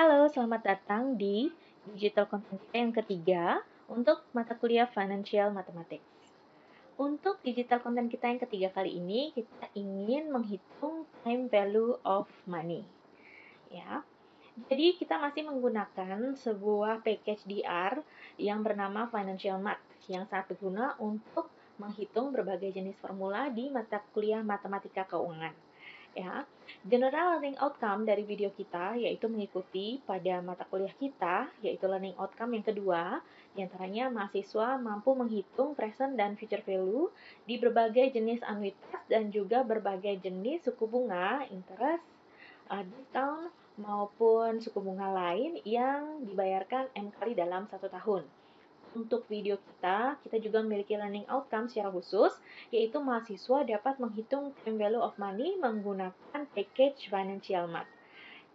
Halo, selamat datang di digital content kita yang ketiga untuk mata kuliah Financial Mathematics. Untuk digital content kita yang ketiga kali ini, kita ingin menghitung time value of money. Ya, jadi kita masih menggunakan sebuah package DR yang bernama Financial Math yang sangat berguna untuk menghitung berbagai jenis formula di mata kuliah matematika keuangan. Ya, general learning outcome dari video kita yaitu mengikuti pada mata kuliah kita, yaitu learning outcome yang kedua, diantaranya mahasiswa mampu menghitung present dan future value di berbagai jenis anuitas dan juga berbagai jenis suku bunga, interest, discount, maupun suku bunga lain yang dibayarkan M kali dalam 1 tahun. Untuk video kita juga memiliki learning outcome secara khusus, yaitu mahasiswa dapat menghitung time value of money menggunakan package Financial Math.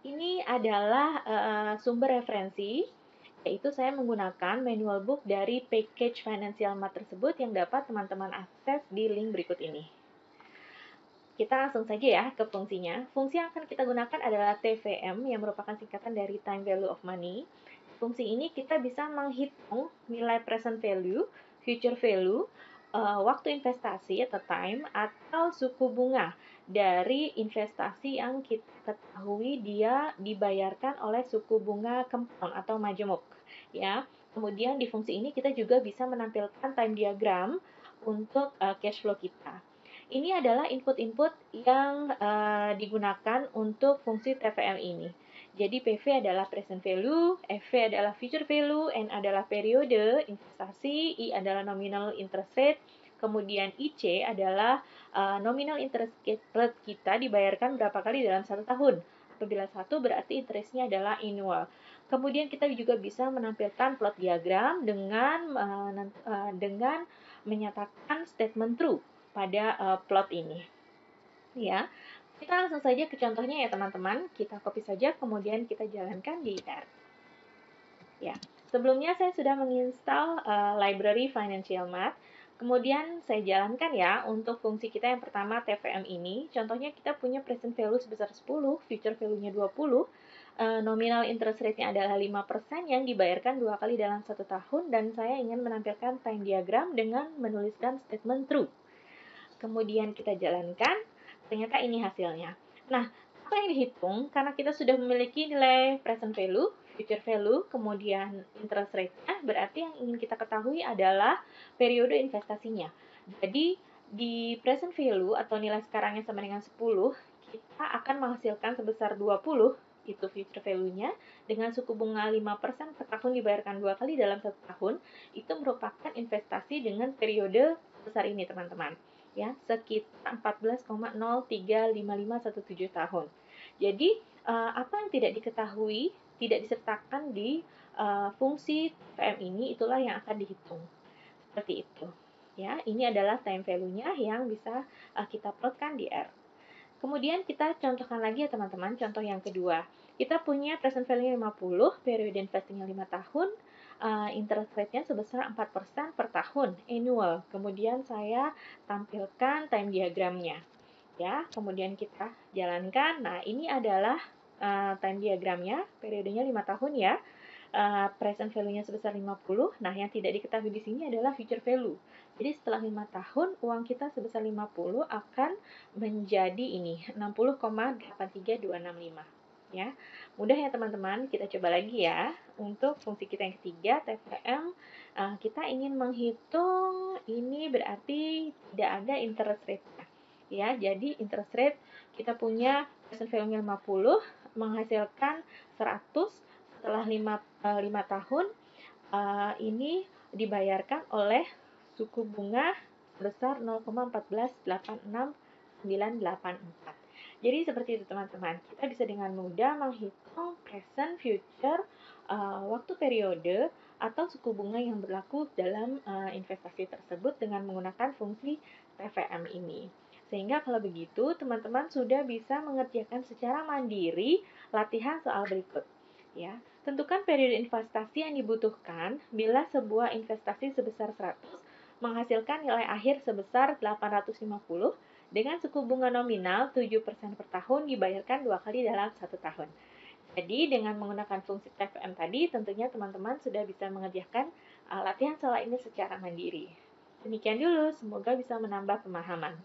Ini adalah sumber referensi, yaitu saya menggunakan manual book dari package Financial Math tersebut yang dapat teman-teman akses di link berikut ini. Kita langsung saja ya ke fungsinya. Fungsi yang akan kita gunakan adalah TVM yang merupakan singkatan dari time value of money. Fungsi ini kita bisa menghitung nilai present value, future value, waktu investasi atau time, atau suku bunga dari investasi yang kita ketahui dia dibayarkan oleh suku bunga compound atau majemuk. Ya. Kemudian di fungsi ini kita juga bisa menampilkan time diagram untuk cash flow kita. Ini adalah input-input yang digunakan untuk fungsi TVM ini. Jadi PV adalah present value, FV adalah future value, N adalah periode investasi, I adalah nominal interest rate, kemudian IC adalah nominal interest rate kita dibayarkan berapa kali dalam 1 tahun. Apabila 1 berarti interestnya adalah annual. Kemudian kita juga bisa menampilkan plot diagram dengan menyatakan statement true pada plot ini. Ya, kita langsung saja ke contohnya ya teman-teman. Kita copy saja, kemudian kita jalankan di R. Ya, sebelumnya saya sudah menginstal library Financial Math. Kemudian saya jalankan ya untuk fungsi kita yang pertama TVM ini. Contohnya kita punya present value sebesar 10, future value-nya 20, nominal interest rate-nya adalah 5% yang dibayarkan 2 kali dalam 1 tahun, dan saya ingin menampilkan time diagram dengan menuliskan statement true. Kemudian kita jalankan, ternyata ini hasilnya. Nah, apa yang dihitung? Karena kita sudah memiliki nilai present value, future value, kemudian interest rate-nya, berarti yang ingin kita ketahui adalah periode investasinya. Jadi, di present value atau nilai sekarangnya sama dengan 10, kita akan menghasilkan sebesar 20, itu future value-nya, dengan suku bunga 5% per tahun dibayarkan 2 kali dalam 1 tahun, itu merupakan investasi dengan periode besar ini, teman-teman. Ya, sekitar 14,035517 tahun. Jadi, apa yang tidak diketahui, tidak disertakan di fungsi TVM ini, itulah yang akan dihitung. Seperti itu. Ya, ini adalah time value-nya yang bisa kita plotkan di R. Kemudian kita contohkan lagi ya teman-teman, contoh yang kedua. Kita punya present value 50, periode investingnya 5 tahun, interest rate-nya sebesar 4% per tahun, annual. Kemudian saya tampilkan time diagramnya. Ya, kemudian kita jalankan. Nah, ini adalah time diagramnya, periodenya 5 tahun ya. Present value-nya sebesar 50. Nah, yang tidak diketahui di sini adalah future value. Jadi setelah 5 tahun, uang kita sebesar 50 akan menjadi ini, 60,83265. Ya, mudah ya teman-teman. Kita coba lagi ya. Untuk fungsi kita yang ketiga, TVM, kita ingin menghitung ini berarti tidak ada interest rate. Ya, jadi interest rate kita punya present value-nya 50, menghasilkan 100 setelah 5 tahun. Ini dibayarkan oleh suku bunga sebesar 0,1486984. Jadi seperti itu teman-teman. Kita bisa dengan mudah menghitung present, future, waktu periode, atau suku bunga yang berlaku dalam investasi tersebut dengan menggunakan fungsi TVM ini. Sehingga kalau begitu, teman-teman sudah bisa mengerjakan secara mandiri latihan soal berikut. Ya, tentukan periode investasi yang dibutuhkan bila sebuah investasi sebesar 100 menghasilkan nilai akhir sebesar 850 dengan suku bunga nominal 7% per tahun dibayarkan 2 kali dalam 1 tahun. Jadi dengan menggunakan fungsi TVM tadi, tentunya teman-teman sudah bisa mengerjakan latihan soal ini secara mandiri. Demikian dulu, semoga bisa menambah pemahaman.